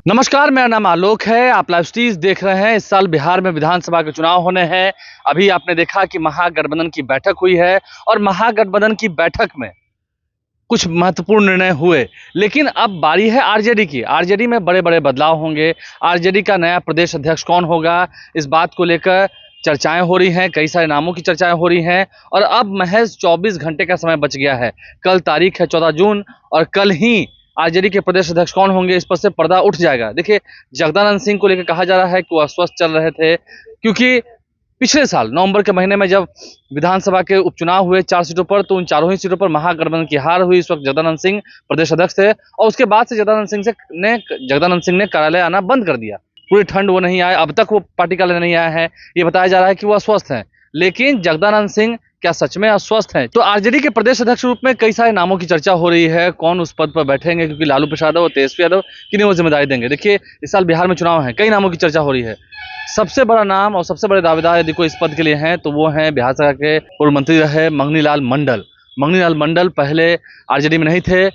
नमस्कार, मेरा नाम आलोक है। आप लाइव स्ट्रीज देख रहे हैं। इस साल बिहार में विधानसभा के चुनाव होने हैं। अभी आपने देखा कि महागठबंधन की बैठक हुई है और महागठबंधन की बैठक में कुछ महत्वपूर्ण निर्णय हुए, लेकिन अब बारी है आरजेडी की। आरजेडी में बड़े बड़े बदलाव होंगे। आरजेडी का नया प्रदेश अध्यक्ष कौन होगा, इस बात को लेकर चर्चाएं हो रही हैं। कई सारे नामों की चर्चाएं हो रही हैं और अब महज 24 घंटे का समय बच गया है। कल तारीख है 14 जून और कल ही आरजेडी के प्रदेश अध्यक्ष कौन होंगे, इस पर से पर्दा उठ जाएगा। देखिए, जगदानंद सिंह को लेकर कहा जा रहा है कि वो अस्वस्थ चल रहे थे, क्योंकि पिछले साल नवंबर के महीने में जब विधानसभा के उपचुनाव हुए 4 सीटों पर, तो उन चारों ही सीटों पर महागठबंधन की हार हुई। इस वक्त जगदानंद सिंह प्रदेश अध्यक्ष थे और उसके बाद से जगदानंद सिंह ने कार्यालय आना बंद कर दिया। पूरी ठंड वो नहीं आए, अब तक वो पार्टी कार्यालय नहीं आया है। ये बताया जा रहा है कि वो अस्वस्थ हैं, लेकिन जगदानंद सिंह क्या सच में अस्वस्थ हैं? तो आरजेडी के प्रदेश अध्यक्ष रूप में कई सारे नामों की चर्चा हो रही है। कौन उस पद पर बैठेंगे, क्योंकि लालू प्रसाद और तेजस्वी यादव किन्हें वो जिम्मेदारी देंगे। देखिए, इस साल बिहार में चुनाव है, कई नामों की चर्चा हो रही है। सबसे बड़ा नाम और सबसे बड़े दावेदार यदि कोई इस पद के लिए हैं तो वो हैं बिहार सरकार के पूर्व मंत्री रहे मंगनी लाल मंडल। मंगनी लाल मंडल पहले आरजेडी में नहीं थे,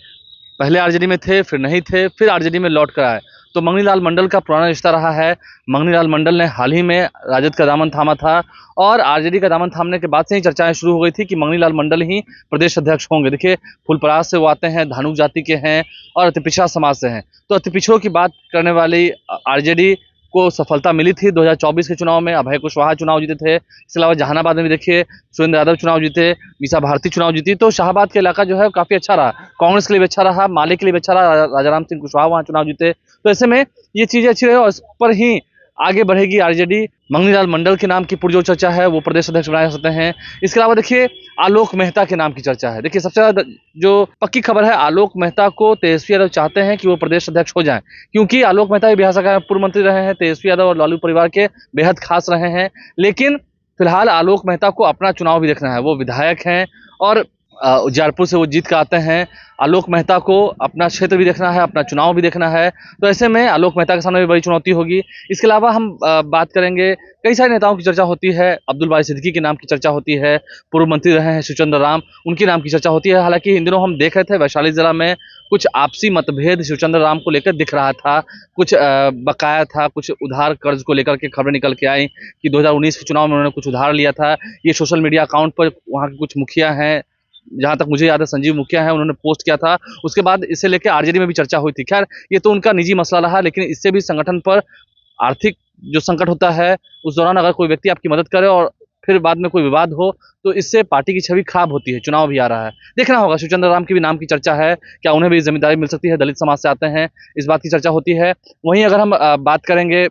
पहले आरजेडी में थे, फिर नहीं थे, फिर आरजेडी में लौट कर आए। तो मंगनी लाल मंडल का पुराना रिश्ता रहा है। मंगनी लाल मंडल ने हाल ही में राजद का दामन थामा था और आरजेडी का दामन थामने के बाद से ही चर्चाएं शुरू हो गई थी कि मंगनी लाल मंडल ही प्रदेश अध्यक्ष होंगे। देखिए, फुलपरास से वो आते हैं, धानुक जाति के हैं और अति पिछड़ा समाज से हैं। तो अति पिछड़ों की बात करने वाली आरजेडी को सफलता मिली थी 2024 के चुनाव में। अभय कुशवाहा चुनाव जीते थे। इसके अलावा जहानाबाद में भी देखिए सुरेंद्र यादव चुनाव जीते, मीसा भारती चुनाव जीती। तो शाहाबाद का इलाका जो है काफी अच्छा रहा, कांग्रेस के लिए भी अच्छा रहा, माले के लिए भी अच्छा रहा। राजाराम सिंह कुशवाहा वहाँ चुनाव जीते। तो ऐसे में ये चीजें अच्छी रही और इस पर ही आगे बढ़ेगी आरजेडी। मंगनी लाल मंडल के नाम की पुरजोर चर्चा है, वो प्रदेश अध्यक्ष बनाए जा सकते हैं। इसके अलावा देखिए, आलोक मेहता के नाम की चर्चा है। देखिए, सबसे ज्यादा जो पक्की खबर है, आलोक मेहता को तेजस्वी यादव चाहते हैं कि वो प्रदेश अध्यक्छ हो जाएं, क्योंकि आलोक मेहता भी बिहार सरकार में पूर्व मंत्री रहे हैं, तेजस्वी यादव और लालू परिवार के बेहद खास रहे हैं। लेकिन फिलहाल आलोक मेहता को अपना चुनाव भी देखना है। वो विधायक हैं और उज्जैनपुर से वो जीत कर आते हैं। आलोक मेहता को अपना क्षेत्र भी देखना है, अपना चुनाव भी देखना है। तो ऐसे में आलोक मेहता के सामने भी बड़ी चुनौती होगी। इसके अलावा हम बात करेंगे, कई सारे नेताओं की चर्चा होती है। अब्दुल बारी सिद्दीकी के नाम की चर्चा होती है, पूर्व मंत्री रहे हैं शिवचंद्र राम, उनके नाम की चर्चा होती है। हालांकि इन दिनों हम देख रहे थे वैशाली जिला में कुछ आपसी मतभेद शिवचंद्र राम को लेकर दिख रहा था, कुछ बकाया था, कुछ उधार कर्ज को लेकर के खबरें निकल के आई कि 2019 के चुनाव में उन्होंने कुछ उधार लिया था। ये सोशल मीडिया अकाउंट पर वहाँ के कुछ मुखिया हैं, जहां तक मुझे याद है संजीव मुखिया है, उन्होंने पोस्ट किया था। उसके बाद इसे लेकर आरजेडी में भी चर्चा हुई थी। खैर, ये तो उनका निजी मसला रहा, लेकिन इससे भी संगठन पर आर्थिक जो संकट होता है, उस दौरान अगर कोई व्यक्ति आपकी मदद करे और फिर बाद में कोई विवाद हो, तो इससे पार्टी की छवि खराब होती है। चुनाव भी आ रहा है, देखना होगा। शिवचंद्र राम के भी नाम की चर्चा है, क्या उन्हें भी जिम्मेदारी मिल सकती है, दलित समाज से आते हैं, इस बात की चर्चा होती है। वहीं अगर हम बात करेंगे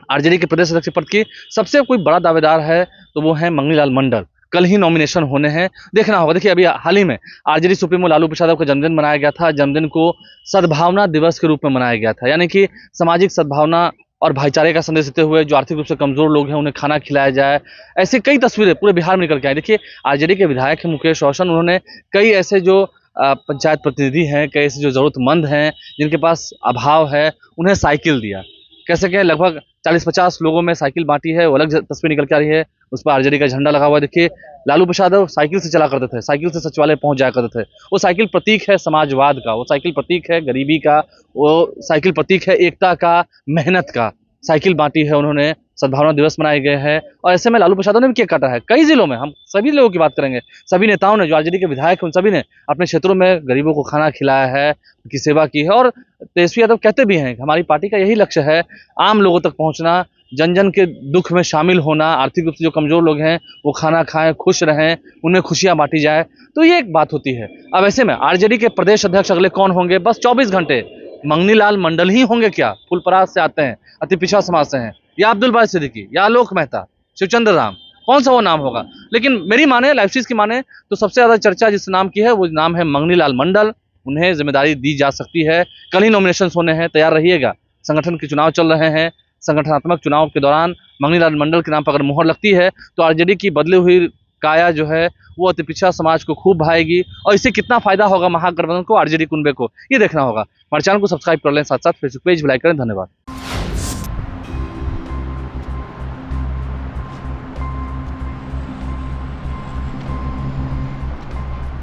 आरजेडी के प्रदेश अध्यक्ष पद की, सबसे कोई बड़ा दावेदार है तो वो है मंगनी लाल मंडल। कल ही नॉमिनेशन होने हैं, देखना होगा। देखिए, अभी हाल ही में आरजेडी सुप्रीमो लालू प्रसाद का जन्मदिन मनाया गया था। जन्मदिन को सद्भावना दिवस के रूप में मनाया गया था, यानी कि सामाजिक सद्भावना और भाईचारे का संदेश देते हुए जो आर्थिक रूप से कमजोर लोग हैं उन्हें खाना खिलाया जाए। ऐसे कई तस्वीरें पूरे बिहार में निकल के आई। देखिए, आरजेडी के विधायक हैं मुकेश रोशन, उन्होंने कई ऐसे जो पंचायत प्रतिनिधि हैं, कई ऐसे जो जरूरतमंद हैं जिनके पास अभाव है, उन्हें साइकिल दिया। कैसे कि लगभग 40-50 लोगों में साइकिल बांटी है, वो अलग तस्वीर निकल के आ रही है। उस पर आरजेडी का झंडा लगा हुआ है। देखिए, लालू प्रसाद साइकिल से चला करते थे, साइकिल से सचिवालय पहुंच जाया करते थे। वो साइकिल प्रतीक है समाजवाद का, वो साइकिल प्रतीक है गरीबी का, वो साइकिल प्रतीक है एकता का, मेहनत का। साइकिल बांटी है उन्होंने, सद्भावना दिवस मनाए गए हैं और ऐसे में लालू प्रसाद ने भी केक काटा है। कई जिलों में, हम सभी लोगों की बात करेंगे, सभी नेताओं ने, जो आरजेडी के विधायक हैं, उन सभी ने अपने क्षेत्रों में गरीबों को खाना खिलाया है, उनकी सेवा की है। और तेजस्वी यादव कहते भी हैं कि हमारी पार्टी का यही लक्ष्य है, आम लोगों तक पहुंचना, जन जन के दुख में शामिल होना, आर्थिक रूप से जो कमजोर लोग हैं वो खाना खाएं, खुश रहें, उनमें खुशियां बांटी जाए। तो ये एक बात होती है। अब ऐसे में आरजेडी के प्रदेश अध्यक्ष अगले कौन होंगे? बस 24 घंटे। मंगनी लाल मंडल ही होंगे क्या? फुलपरास से आते हैं, अति पिछड़ा समाज से हैं, या अब्दुल बारी सिद्दीकी, या आलोक मेहता, शिवचंद्र राम, कौन सा वो नाम होगा? लेकिन मेरी माने, लाइव स्ट्रीज की माने, तो सबसे ज्यादा चर्चा जिस नाम की है वो नाम है मंगनी लाल मंडल। उन्हें जिम्मेदारी दी जा सकती है। कल ही नॉमिनेशन होने हैं, तैयार रहिएगा। संगठन के चुनाव चल रहे हैं, संगठनात्मक चुनाव के दौरान मंगनी लाल मंडल के नाम पर अगर मुहर लगती है तो आरजेडी की बदली हुई काया जो है वो अति पिछड़ा समाज को खूब भाएगी। और इससे कितना फायदा होगा महागठबंधन को, आरजेडी कुनबे को, ये देखना होगा। हमारे चैनल को सब्सक्राइब कर लें, साथ साथ फेसबुक पेज भी लाइक करें। धन्यवाद।